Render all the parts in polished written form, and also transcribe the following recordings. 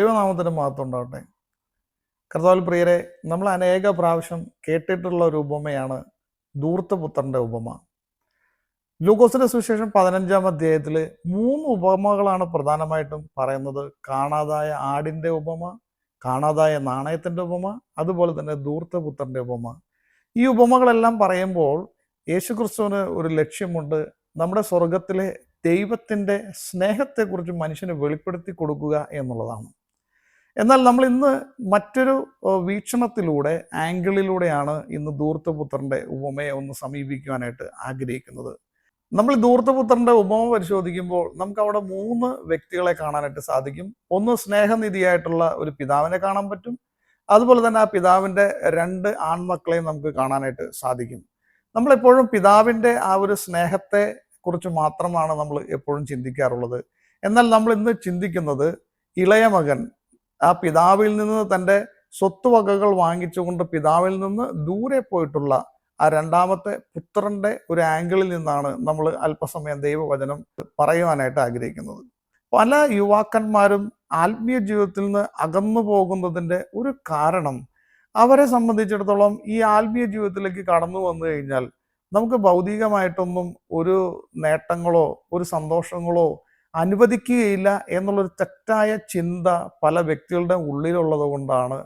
ദൈവനാമത്തിന് മഹത്വം ഉണ്ടാവട്ടെ. കർത്താവിൽ പ്രിയരെ, നമ്മൾ അനേക പ്രാവശ്യം കേട്ടിട്ടുള്ള ഒരു ഉപമയാണ് ധൂർത്തപുത്രന്റെ ഉപമ. ലൂക്കോസിന്റെ സുവിശേഷം 15-ാം അധ്യായത്തിൽ 3 ഉപമകളാണ് പ്രധാനമായിട്ടും പറയുന്നത്. കാണാതായ ആടിന്റെ ഉപമ, കാണാതായ നാണയത്തിന്റെ ഉപമ, അതുപോലെ തന്നെ ധൂർത്തപുത്രന്റെ ഉപമ. ഈ ഉപമകളെല്ലാം പറയുമ്പോൾ യേശുക്രിസ്തുവിന് ഒരു ലക്ഷ്യമുണ്ട്. നമ്മുടെ സ്വർഗത്തിലെ ദൈവത്തിൻ്റെ സ്നേഹത്തെക്കുറിച്ച് മനുഷ്യന് വെളിപ്പെടുത്തി കൊടുക്കുക എന്നുള്ളതാണ്. എന്നാൽ നമ്മൾ ഇന്ന് മറ്റൊരു വീക്ഷണത്തിലൂടെ, ആംഗിളിലൂടെയാണ് ഇന്ന് ധൂർത്തപുത്രന്റെ ഉപമയെ ഒന്ന് സമീപിക്കുവാനായിട്ട് ആഗ്രഹിക്കുന്നത്. നമ്മൾ ധൂർത്തപുത്രന്റെ ഉപമ പരിശോധിക്കുമ്പോൾ നമുക്ക് അവിടെ 3 വ്യക്തികളെ കാണാനായിട്ട് സാധിക്കും. ഒന്ന് സ്നേഹനിധിയായിട്ടുള്ള ഒരു പിതാവിനെ കാണാൻ പറ്റും. അതുപോലെ തന്നെ ആ പിതാവിൻ്റെ 2 ആൺമക്കളെയും നമുക്ക് കാണാനായിട്ട് സാധിക്കും. നമ്മളെപ്പോഴും പിതാവിൻ്റെ ആ ഒരു സ്നേഹത്തെ കുറിച്ച് മാത്രമാണ് നമ്മൾ എപ്പോഴും ചിന്തിക്കാറുള്ളത്. എന്നാൽ നമ്മൾ ഇന്ന് ചിന്തിക്കുന്നത് ഇളയ മകൻ ആ പിതാവിൽ നിന്ന് തൻ്റെ സ്വത്തുവകകൾ വാങ്ങിച്ചുകൊണ്ട് പിതാവിൽ നിന്ന് ദൂരെ പോയിട്ടുള്ള ആ രണ്ടാമത്തെ പുത്രന്റെ ഒരു ആംഗിളിൽ നിന്നാണ് നമ്മൾ അല്പസമയം ദൈവവചനം പറയുവാനായിട്ട് ആഗ്രഹിക്കുന്നത്. പല യുവാക്കന്മാരും ആത്മീയ ജീവിതത്തിൽ നിന്ന് അകന്നു പോകുന്നതിൻ്റെ ഒരു കാരണം, അവരെ സംബന്ധിച്ചിടത്തോളം ഈ ആത്മീയ ജീവിതത്തിലേക്ക് കടന്നു വന്നു കഴിഞ്ഞാൽ നമുക്ക് ഭൗതികമായിട്ടൊന്നും ഒരു നേട്ടങ്ങളോ ഒരു സന്തോഷങ്ങളോ അനുവദിക്കുകയില്ല എന്നുള്ളൊരു തെറ്റായ ചിന്ത പല വ്യക്തികളുടെ ഉള്ളിലുള്ളത് കൊണ്ടാണ്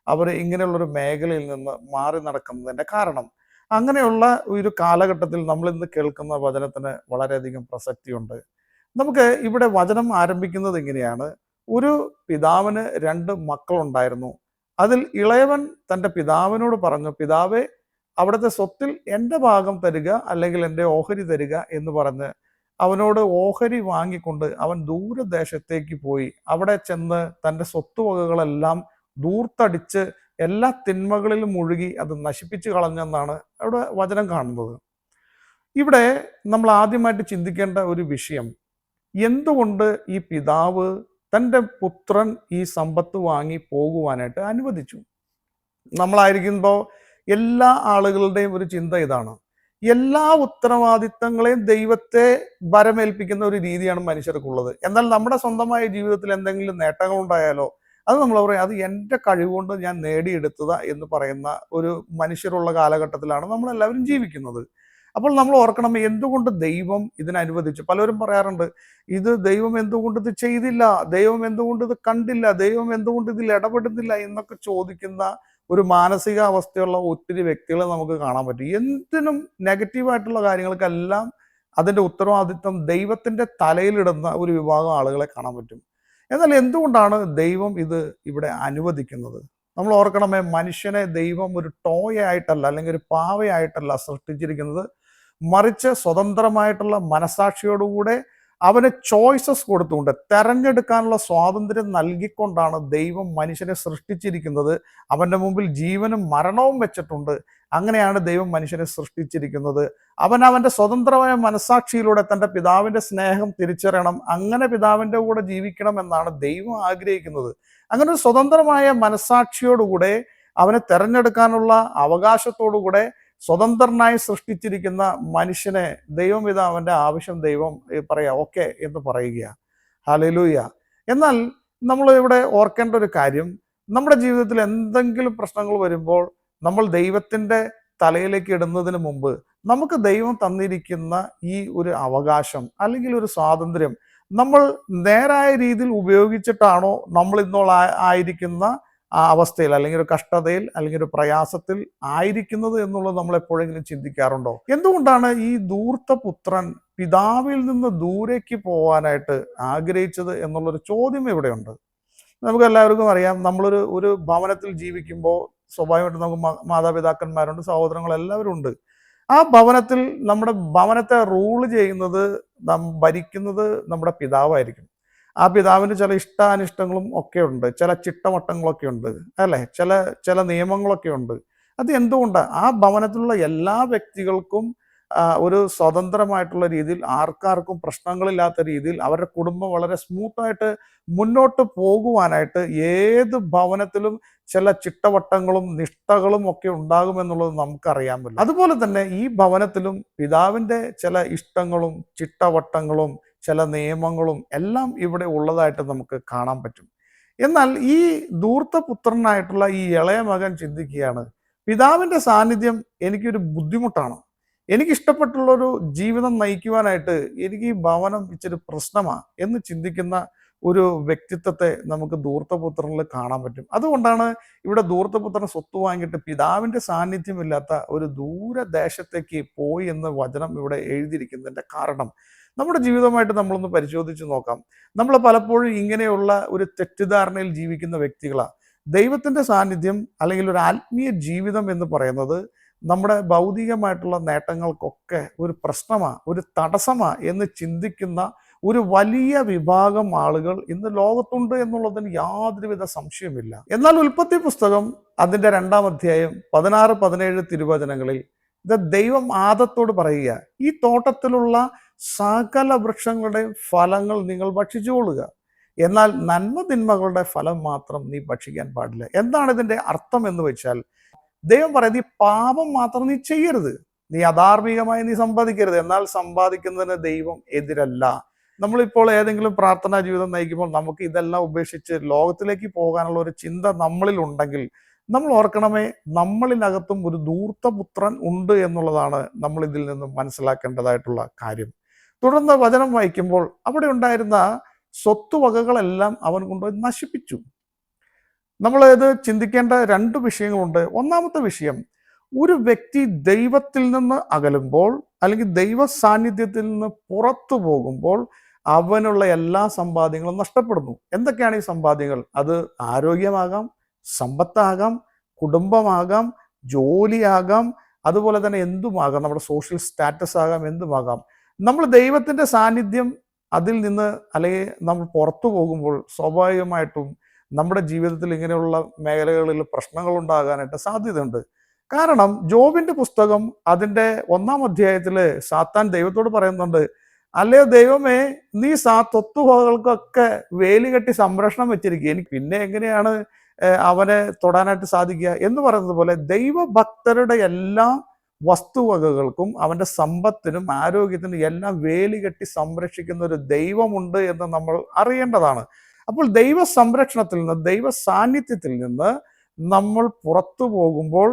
അവർ ഇങ്ങനെയുള്ളൊരു മേഖലയിൽ നിന്ന് മാറി നടക്കുന്നതിൻ്റെ കാരണം. അങ്ങനെയുള്ള ഒരു കാലഘട്ടത്തിൽ നമ്മൾ ഇന്ന് കേൾക്കുന്ന വചനത്തിന് വളരെയധികം പ്രസക്തിയുണ്ട്. നമുക്ക് ഇവിടെ വചനം ആരംഭിക്കുന്നത് ഇങ്ങനെയാണ്. ഒരു പിതാവിന് 2 മക്കളുണ്ടായിരുന്നു. അതിൽ ഇളയവൻ തൻ്റെ പിതാവിനോട് പറഞ്ഞു, പിതാവേ, അവിടുത്തെ സ്വത്തിൽ എൻ്റെ ഭാഗം തരിക, അല്ലെങ്കിൽ എൻ്റെ ഓഹരി തരിക എന്ന് പറഞ്ഞ് അവനോട് ഓഹരി വാങ്ങിക്കൊണ്ട് അവൻ ദൂരദേശത്തേക്ക് പോയി. അവിടെ ചെന്ന് തൻ്റെ സ്വത്തുവകകളെല്ലാം ദൂർത്തടിച്ച് എല്ലാ തിന്മകളിലും മുഴുകി അത് നശിപ്പിച്ചു കളഞ്ഞെന്നാണ് അവിടെ വചനം കാണുന്നത്. ഇവിടെ നമ്മൾ ആദ്യമായിട്ട് ചിന്തിക്കേണ്ട ഒരു വിഷയം, എന്തുകൊണ്ട് ഈ പിതാവ് തൻ്റെ പുത്രൻ ഈ സമ്പത്ത് വാങ്ങി പോകുവാനായിട്ട് അനുവദിച്ചു? നമ്മളായിരിക്കുമ്പോൾ എല്ലാ ആളുകളുടെയും ഒരു ചിന്ത ഇതാണ്. എല്ലാ ഉത്തരവാദിത്തങ്ങളെയും ദൈവത്തെ ഭരമേൽപ്പിക്കുന്ന ഒരു രീതിയാണ് മനുഷ്യർക്കുള്ളത്. എന്നാൽ നമ്മുടെ സ്വന്തമായ ജീവിതത്തിൽ എന്തെങ്കിലും നേട്ടങ്ങൾ ഉണ്ടായാലോ അത് നമ്മൾ പറയും, അത് എൻ്റെ കഴിവുകൊണ്ട് ഞാൻ നേടിയെടുത്തതാ എന്ന് പറയുന്ന ഒരു മനുഷ്യരുള്ള കാലഘട്ടത്തിലാണ് നമ്മളെല്ലാവരും ജീവിക്കുന്നത്. അപ്പോൾ നമ്മൾ ഓർക്കണം, എന്തുകൊണ്ട് ദൈവം ഇതിനനുവദിച്ചു? പലരും പറയാറുണ്ട്, ഇത് ദൈവം എന്തുകൊണ്ട് ഇത് ചെയ്തില്ല, ദൈവം എന്തുകൊണ്ട് ഇത് കണ്ടില്ല, ദൈവം എന്തുകൊണ്ട് ഇതിൽ ഇടപെടുന്നില്ല എന്നൊക്കെ ചോദിക്കുന്ന ഒരു മാനസികാവസ്ഥയുള്ള ഒത്തിരി വ്യക്തികളെ നമുക്ക് കാണാൻ പറ്റും. എന്തിനും നെഗറ്റീവായിട്ടുള്ള കാര്യങ്ങൾക്കെല്ലാം അതിൻ്റെ ഉത്തരവാദിത്വം ദൈവത്തിൻ്റെ തലയിലിടുന്ന ഒരു വിഭാഗം ആളുകളെ കാണാൻ പറ്റും. എന്നാൽ എന്തുകൊണ്ടാണ് ദൈവം ഇത് ഇവിടെ അനുവദിക്കുന്നത്? നമ്മൾ ഓർക്കണമേ, മനുഷ്യനെ ദൈവം ഒരു ടോയ് ആയിട്ടല്ല, അല്ലെങ്കിൽ ഒരു പാവയായിട്ടല്ല സൃഷ്ടിച്ചിരിക്കുന്നത്. മറിച്ച് സ്വതന്ത്രമായിട്ടുള്ള മനസാക്ഷിയോടുകൂടെ അവന് ചോയ്സസ് കൊടുത്തുകൊണ്ട് തെരഞ്ഞെടുക്കാനുള്ള സ്വാതന്ത്ര്യം നൽകിക്കൊണ്ടാണ് ദൈവം മനുഷ്യനെ സൃഷ്ടിച്ചിരിക്കുന്നത്. അവൻ്റെ മുമ്പിൽ ജീവനും മരണവും വെച്ചിട്ടുണ്ട്. അങ്ങനെയാണ് ദൈവം മനുഷ്യനെ സൃഷ്ടിച്ചിരിക്കുന്നത്. അവൻ്റെ സ്വതന്ത്രമായ മനസാക്ഷിയിലൂടെ തൻ്റെ പിതാവിൻ്റെ സ്നേഹം തിരിച്ചറിയണം, അങ്ങനെ പിതാവിൻ്റെ കൂടെ ജീവിക്കണം എന്നാണ് ദൈവം ആഗ്രഹിക്കുന്നത്. അങ്ങനെ ഒരു സ്വതന്ത്രമായ മനസാക്ഷിയോടുകൂടെ അവനെ തെരഞ്ഞെടുക്കാനുള്ള അവകാശത്തോടുകൂടെ സ്വതന്ത്രനായി സൃഷ്ടിച്ചിരിക്കുന്ന മനുഷ്യനെ ദൈവം ഇത് അവൻ്റെ ആവശ്യം ദൈവം പറയാം ഓക്കെ എന്ന് പറയുക. ഹല്ലേലൂയ. എന്നാൽ നമ്മൾ ഇവിടെ ഓർക്കേണ്ട ഒരു കാര്യം, നമ്മുടെ ജീവിതത്തിൽ എന്തെങ്കിലും പ്രശ്നങ്ങൾ വരുമ്പോൾ നമ്മൾ ദൈവത്തിൻ്റെ തലയിലേക്ക് ഇടുന്നതിന് മുമ്പ് നമുക്ക് ദൈവം തന്നിരിക്കുന്ന ഈ ഒരു അവകാശം അല്ലെങ്കിൽ ഒരു സ്വാതന്ത്ര്യം നമ്മൾ നേരായ രീതിയിൽ ഉപയോഗിച്ചിട്ടാണോ നമ്മൾ ഇന്നോളം ആയിരിക്കുന്ന ആ അവസ്ഥയിൽ, അല്ലെങ്കിൽ ഒരു കഷ്ടതയിൽ, അല്ലെങ്കിൽ ഒരു പ്രയാസത്തിൽ ആയിരിക്കുന്നത് എന്നുള്ളത് നമ്മൾ എപ്പോഴെങ്കിലും ചിന്തിക്കാറുണ്ടോ? എന്തുകൊണ്ടാണ് ഈ ധൂർത്തപുത്രൻ പിതാവിൽ നിന്ന് ദൂരേക്ക് പോകാനായിട്ട് ആഗ്രഹിച്ചത് എന്നുള്ളൊരു ചോദ്യം ഇവിടെയുണ്ട്. നമുക്ക് എല്ലാവർക്കും അറിയാം, നമ്മളൊരു ഭവനത്തിൽ ജീവിക്കുമ്പോൾ സ്വാഭാവികമായിട്ടും നമുക്ക് മാതാപിതാക്കന്മാരുണ്ട്, സഹോദരങ്ങൾ എല്ലാവരും ഉണ്ട്. ആ ഭവനത്തിൽ നമ്മുടെ ഭവനത്തെ റൂള് ചെയ്യുന്നത്, ഭരിക്കുന്നത് നമ്മുടെ പിതാവായിരിക്കും. ആ പിതാവിന് ചില ഇഷ്ടാനിഷ്ടങ്ങളും ഒക്കെ ഉണ്ട്, ചില ചിട്ടവട്ടങ്ങളൊക്കെ ഉണ്ട്, അല്ലേ? ചില നിയമങ്ങളൊക്കെ ഉണ്ട്. അത് എന്തുകൊണ്ടാണ്? ആ ഭവനത്തിലുള്ള എല്ലാ വ്യക്തികൾക്കും ഒരു സ്വതന്ത്രമായിട്ടുള്ള രീതിയിൽ, ആർക്കാർക്കും പ്രശ്നങ്ങളില്ലാത്ത രീതിയിൽ അവരുടെ കുടുംബം വളരെ സ്മൂത്തായിട്ട് മുന്നോട്ട് പോകുവാനായിട്ട് ഏത് ഭവനത്തിലും ചില ചിട്ടവട്ടങ്ങളും നിഷ്ഠകളും ഒക്കെ ഉണ്ടാകുമെന്നുള്ളത് നമുക്കറിയാമല്ലോ. അതുപോലെ തന്നെ ഈ ഭവനത്തിലും പിതാവിൻ്റെ ചില ഇഷ്ടങ്ങളും ചിട്ടവട്ടങ്ങളും ചില നിയമങ്ങളും എല്ലാം ഇവിടെ ഉള്ളതായിട്ട് നമുക്ക് കാണാൻ പറ്റും. എന്നാൽ ഈ ധൂർത്തപുത്രനായിട്ടുള്ള ഈ ഇളയ മകൻ ചിന്തിക്കുകയാണ്, പിതാവിൻ്റെ സാന്നിധ്യം എനിക്കൊരു ബുദ്ധിമുട്ടാണ്. എനിക്കിഷ്ടപ്പെട്ടുള്ളൊരു ജീവിതം നയിക്കുവാനായിട്ട് എനിക്ക് ഈ ഭവനം ഇച്ചിരി പ്രശ്നമാണ് എന്ന് ചിന്തിക്കുന്ന ഒരു വ്യക്തിത്വത്തെ നമുക്ക് ധൂർത്തപുത്രനിൽ കാണാൻ പറ്റും. അതുകൊണ്ടാണ് ഇവിടെ ധൂർത്തപുത്രൻ സ്വത്ത് വാങ്ങിയിട്ട് പിതാവിൻ്റെ സാന്നിധ്യമില്ലാത്ത ഒരു ദൂരദേശത്തേക്ക് പോയി എന്ന് വചനം ഇവിടെ എഴുതിയിരിക്കുന്നതിൻ്റെ കാരണം നമ്മുടെ ജീവിതമായിട്ട് നമ്മളൊന്ന് പരിശോധിച്ച് നോക്കാം. നമ്മൾ പലപ്പോഴും ഇങ്ങനെയുള്ള ഒരു തെറ്റിദ്ധാരണയിൽ ജീവിക്കുന്ന വ്യക്തികളാണ്. ദൈവത്തിൻ്റെ സാന്നിധ്യം അല്ലെങ്കിൽ ഒരു ആത്മീയ ജീവിതം എന്ന് പറയുന്നത് നമ്മുടെ ഭൗതികമായിട്ടുള്ള നേട്ടങ്ങൾക്കൊക്കെ ഒരു പ്രശ്നമാണ്, ഒരു തടസ്സമാണ് എന്ന് ചിന്തിക്കുന്ന ഒരു വലിയ വിഭാഗം ആളുകൾ ഇന്ന് ലോകത്തുണ്ട് എന്നുള്ളതിന് യാതൊരുവിധ സംശയമില്ല. എന്നാൽ ഉൽപ്പത്തി പുസ്തകം അതിൻ്റെ 2-ാം അധ്യായം 16-17 തിരുവചനങ്ങളിൽ ഇത് ദൈവം ആദത്തോട് പറയുക, ഈ തോട്ടത്തിലുള്ള സകല വൃക്ഷങ്ങളുടെയും ഫലങ്ങൾ നിങ്ങൾ ഭക്ഷിച്ചുകൊള്ളുക, എന്നാൽ നന്മ തിന്മകളുടെ ഫലം മാത്രം നീ ഭക്ഷിക്കാൻ പാടില്ല. എന്താണ് ഇതിൻ്റെ അർത്ഥം എന്ന് വെച്ചാൽ, ദൈവം പറയുന്നത് ഈ പാപം മാത്രം നീ ചെയ്യരുത്, നീ അധാർമികമായി നീ സമ്പാദിക്കരുത്, എന്നാൽ സമ്പാദിക്കുന്നതിന് ദൈവം എതിരല്ല. നമ്മളിപ്പോൾ ഏതെങ്കിലും പ്രാർത്ഥനാ ജീവിതം നയിക്കുമ്പോൾ നമുക്ക് ഇതെല്ലാം ഉപേക്ഷിച്ച് ലോകത്തിലേക്ക് പോകാനുള്ള ഒരു ചിന്ത നമ്മളിൽ ഉണ്ടെങ്കിൽ നമ്മൾ ഓർക്കണമേ, നമ്മളിനകത്തും ഒരു ധൂർത്തപുത്രൻ ഉണ്ട് എന്നുള്ളതാണ് നമ്മൾ ഇതിൽ നിന്നും മനസ്സിലാക്കേണ്ടതായിട്ടുള്ള കാര്യം. തുടർന്ന് വചനം വായിക്കുമ്പോൾ അവിടെ ഉണ്ടായിരുന്ന സ്വത്തുവകകളെല്ലാം അവൻ കൊണ്ടുപോയി നശിപ്പിച്ചു. നമ്മൾ ഇത് ചിന്തിക്കേണ്ട 2 വിഷയങ്ങളുണ്ട്. ഒന്നാമത്തെ വിഷയം, ഒരു വ്യക്തി ദൈവത്തിൽ നിന്ന് അകലുമ്പോൾ അല്ലെങ്കിൽ ദൈവ സാന്നിധ്യത്തിൽ നിന്ന് പുറത്തു പോകുമ്പോൾ അവനുള്ള എല്ലാ സമ്പാദ്യങ്ങളും നഷ്ടപ്പെടുന്നു. എന്തൊക്കെയാണ് ഈ സമ്പാദ്യങ്ങൾ? അത് ആരോഗ്യമാകാം, സമ്പത്താകാം, കുടുംബമാകാം, ജോലിയാകാം, അതുപോലെ തന്നെ എന്തുമാകാം, നമ്മുടെ സോഷ്യൽ സ്റ്റാറ്റസ് ആകാം, എന്തുമാകാം. നമ്മൾ ദൈവത്തിൻ്റെ സാന്നിധ്യം അതിൽ നിന്ന് അല്ലെങ്കിൽ നമ്മൾ പുറത്തു പോകുമ്പോൾ സ്വാഭാവികമായിട്ടും നമ്മുടെ ജീവിതത്തിൽ ഇങ്ങനെയുള്ള മേഖലകളിൽ പ്രശ്നങ്ങൾ ഉണ്ടാകാനായിട്ട് സാധ്യതയുണ്ട്. കാരണം ജോബിന്റെ പുസ്തകം അതിൻ്റെ 1-ാം അധ്യായത്തിൽ സാത്താൻ ദൈവത്തോട് പറയുന്നുണ്ട്, അല്ലയോ ദൈവമേ, നീ സ്വത്തുവകകൾക്കൊക്കെ വേലി കെട്ടി സംരക്ഷണം വെച്ചിരിക്കുക, എനിക്ക് പിന്നെ എങ്ങനെയാണ് അവനെ തൊടാനായിട്ട് സാധിക്കുക എന്ന് പറയുന്നത് പോലെ ദൈവഭക്തരുടെ എല്ലാ വസ്തുവകകൾക്കും അവൻ്റെ സമ്പത്തിനും ആരോഗ്യത്തിനും എല്ലാം വേലി കെട്ടി സംരക്ഷിക്കുന്ന ഒരു ദൈവമുണ്ട് എന്ന് നമ്മൾ അറിയേണ്ടതാണ്. അപ്പോൾ ദൈവ സംരക്ഷണത്തിൽ നിന്ന്, ദൈവ സാന്നിധ്യത്തിൽ നിന്ന് നമ്മൾ പുറത്തു പോകുമ്പോൾ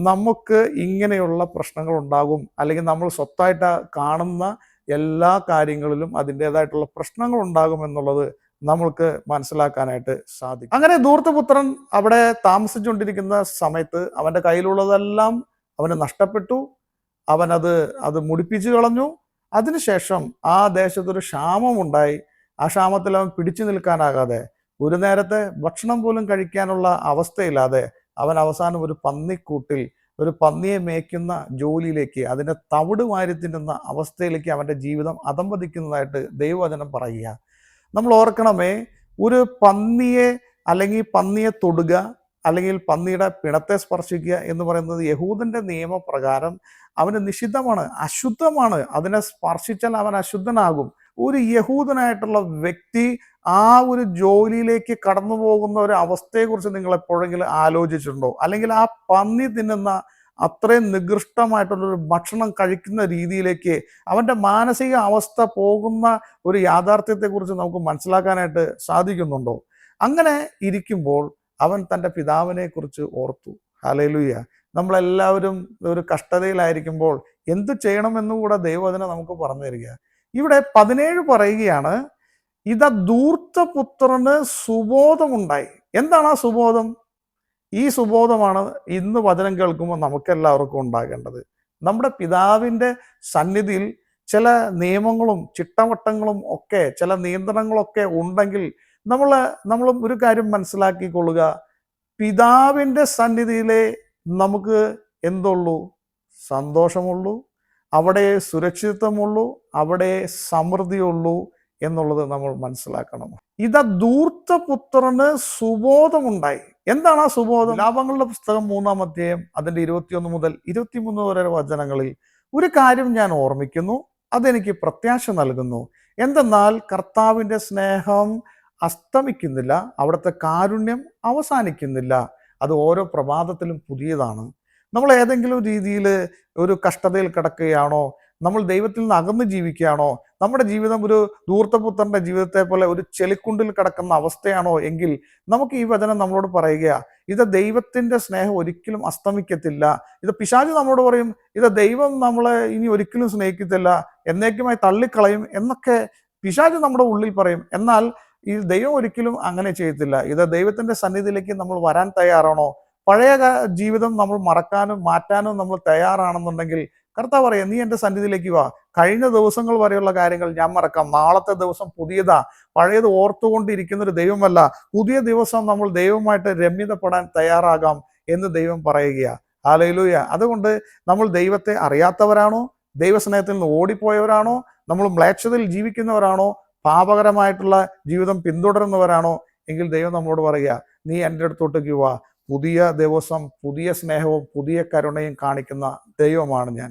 നമുക്ക് ഇങ്ങനെയുള്ള പ്രശ്നങ്ങൾ ഉണ്ടാകും. അല്ലെങ്കിൽ നമ്മൾ സ്വത്തായിട്ട് കാണുന്ന എല്ലാ കാര്യങ്ങളിലും അതിൻ്റെതായിട്ടുള്ള പ്രശ്നങ്ങൾ ഉണ്ടാകും എന്നുള്ളത് നമ്മൾക്ക് മനസ്സിലാക്കാനായിട്ട് സാധിക്കും. അങ്ങനെ ധൂർത്തപുത്രൻ അവിടെ താമസിച്ചുകൊണ്ടിരിക്കുന്ന സമയത്ത് അവൻ്റെ കയ്യിലുള്ളതെല്ലാം അവന് നഷ്ടപ്പെട്ടു. അത് മുടിപ്പിച്ചു കളഞ്ഞു. അതിനുശേഷം ആ ദേശത്തൊരു ക്ഷാമമുണ്ടായി. ആ ക്ഷാമത്തിൽ അവൻ പിടിച്ചു നിൽക്കാനാകാതെ, ഒരു നേരത്തെ ഭക്ഷണം പോലും കഴിക്കാനുള്ള അവസ്ഥയില്ലാതെ അവൻ അവസാനം ഒരു പന്നിക്കൂട്ടിൽ ഒരു പന്നിയെ മേയ്ക്കുന്ന ജോലിയിലേക്ക്, അതിൻ്റെ തവിട് വാരി തിന്നുന്ന അവസ്ഥയിലേക്ക് അവൻ്റെ ജീവിതം അധംപതിക്കുന്നതായിട്ട് ദൈവവചനം പറയുക. നമ്മൾ ഓർക്കണമേ, ഒരു പന്നിയെ അല്ലെങ്കിൽ പന്നിയെ തൊടുക അല്ലെങ്കിൽ പന്നിയുടെ പിണത്തെ സ്പർശിക്കുക എന്ന് പറയുന്നത് യഹൂദൻ്റെ നിയമപ്രകാരം അവന് നിഷിദ്ധമാണ്, അശുദ്ധമാണ്. അതിനെ സ്പർശിച്ചാൽ അവൻ അശുദ്ധനാകും. ഒരു യഹൂദനായിട്ടുള്ള വ്യക്തി ആ ഒരു ജോലിയിലേക്ക് കടന്നു പോകുന്ന ഒരു അവസ്ഥയെക്കുറിച്ച് നിങ്ങൾ എപ്പോഴെങ്കിലും ആലോചിച്ചിട്ടുണ്ടോ? അല്ലെങ്കിൽ ആ പന്നി തിന്നുന്ന അത്രയും നികൃഷ്ടമായിട്ടുള്ളൊരു ഭക്ഷണം കഴിക്കുന്ന രീതിയിലേക്ക് അവൻ്റെ മാനസിക അവസ്ഥ പോകുന്ന ഒരു യാഥാർത്ഥ്യത്തെക്കുറിച്ച് നമുക്ക് മനസ്സിലാക്കാനായിട്ട് സാധിക്കുന്നുണ്ടോ? അങ്ങനെ ഇരിക്കുമ്പോൾ അവൻ തൻ്റെ പിതാവിനെ കുറിച്ച് ഓർത്തു. ഹല്ലേലൂയ. നമ്മളെല്ലാവരും ഒരു കഷ്ടതയിലായിരിക്കുമ്പോൾ എന്തു ചെയ്യണമെന്നുകൂടെ ദൈവവചനം നമുക്ക് പറഞ്ഞു തരിക. ഇവിടെ 17 പറയുകയാണ്, ഇതാ ധൂർത്തപുത്രന് സുബോധമുണ്ടായി. എന്താണ് ആ സുബോധം? ഈ സുബോധമാണ് ഇന്ന് വചനം കേൾക്കുമ്പോൾ നമുക്കെല്ലാവർക്കും ഉണ്ടാകേണ്ടത്. നമ്മുടെ പിതാവിൻ്റെ സന്നിധിയിൽ ചില നിയമങ്ങളും ചിട്ടവട്ടങ്ങളും ഒക്കെ, ചില നിയന്ത്രണങ്ങളൊക്കെ ഉണ്ടെങ്കിൽ നമ്മൾ ഒരു കാര്യം മനസ്സിലാക്കിക്കൊള്ളുക, പിതാവിൻ്റെ സന്നിധിയിലെ നമുക്ക് എന്തുള്ളൂ? സന്തോഷമുള്ളൂ, അവിടെ സുരക്ഷിതത്വമുള്ളൂ, അവിടെ സമൃദ്ധിയുള്ളൂ എന്നുള്ളത് നമ്മൾ മനസ്സിലാക്കണം. ഇതാ ധൂർത്തപുത്രന് സുബോധമുണ്ടായി. എന്താണ് ആ സുബോധം? ലാഭങ്ങളുടെ പുസ്തകം 3-ാം അധ്യായം അതിൻ്റെ 21 മുതൽ 23 വരെ വചനങ്ങളിൽ ഒരു കാര്യം ഞാൻ ഓർമ്മിക്കുന്നു, അതെനിക്ക് പ്രത്യാശ നൽകുന്നു. എന്തെന്നാൽ കർത്താവിൻ്റെ സ്നേഹം അസ്തമിക്കുന്നില്ല, അവിടുത്തെ കാരുണ്യം അവസാനിക്കുന്നില്ല, അത് ഓരോ പ്രഭാതത്തിലും പുതിയതാണ്. നമ്മൾ ഏതെങ്കിലും രീതിയിൽ ഒരു കഷ്ടതയിൽ കിടക്കുകയാണോ, നമ്മൾ ദൈവത്തിൽ നിന്ന് അകന്ന് ജീവിക്കുകയാണോ? നമ്മുടെ ജീവിതം ഒരു ധൂർത്തപുത്രന്റെ ജീവിതത്തെ പോലെ ഒരു ചെളിക്കുണ്ടിൽ കിടക്കുന്ന അവസ്ഥയാണോ എങ്കിൽ നമുക്ക് ഈ വചനം നമ്മളോട് പറയുക, ഇത് ദൈവത്തിന്റെ സ്നേഹം ഒരിക്കലും അസ്തമിക്കത്തില്ല. ഇത് പിശാച് നമ്മളോട് പറയും, ഇത് ദൈവം നമ്മളെ ഇനി ഒരിക്കലും സ്നേഹിക്കത്തില്ല, എന്നേക്കുമായി തള്ളിക്കളയും എന്നൊക്കെ പിശാച് നമ്മുടെ ഉള്ളിൽ പറയും. എന്നാൽ ഈ ദൈവം ഒരിക്കലും അങ്ങനെ ചെയ്യത്തില്ല. ഇത് ദൈവത്തിന്റെ സന്നിധിയിലേക്ക് നമ്മൾ വരാൻ തയ്യാറാണോ? പഴയ ജീവിതം നമ്മൾ മറക്കാനും മാറ്റാനും നമ്മൾ തയ്യാറാണെന്നുണ്ടെങ്കിൽ കർത്താവ് പറയാം, നീ എൻ്റെ സന്നിധിയിലേക്ക് വാ. കഴിഞ്ഞ ദിവസങ്ങൾ വരെയുള്ള കാര്യങ്ങൾ ഞാൻ മറക്കാം. നാളത്തെ ദിവസം പുതിയതാ. പഴയത് ഓർത്തുകൊണ്ടിരിക്കുന്ന ഒരു ദൈവമല്ല. പുതിയ ദിവസം നമ്മൾ ദൈവമായിട്ട് രമ്യതപ്പെടാൻ തയ്യാറാകാം എന്ന് ദൈവം പറയുകയാ. ഹല്ലേലൂയ. അതുകൊണ്ട് നമ്മൾ ദൈവത്തെ അറിയാത്തവരാണോ? ദൈവസ്നേഹത്തിൽ നിന്ന് ഓടിപ്പോയവരാണോ? നമ്മൾ മ്ലേച്ഛതയിൽ ജീവിക്കുന്നവരാണോ? പാപകരമായിട്ടുള്ള ജീവിതം പിന്തുടരുന്നവരാണോ? എങ്കിൽ ദൈവം നമ്മളോട് പറയുക, നീ എൻ്റെ അടുത്തോട്ടേക്ക് വാ. പുതിയ ദിവസം, പുതിയ സ്നേഹവും പുതിയ കരുണയും കാണിക്കുന്ന ദൈവമാണ് ഞാൻ.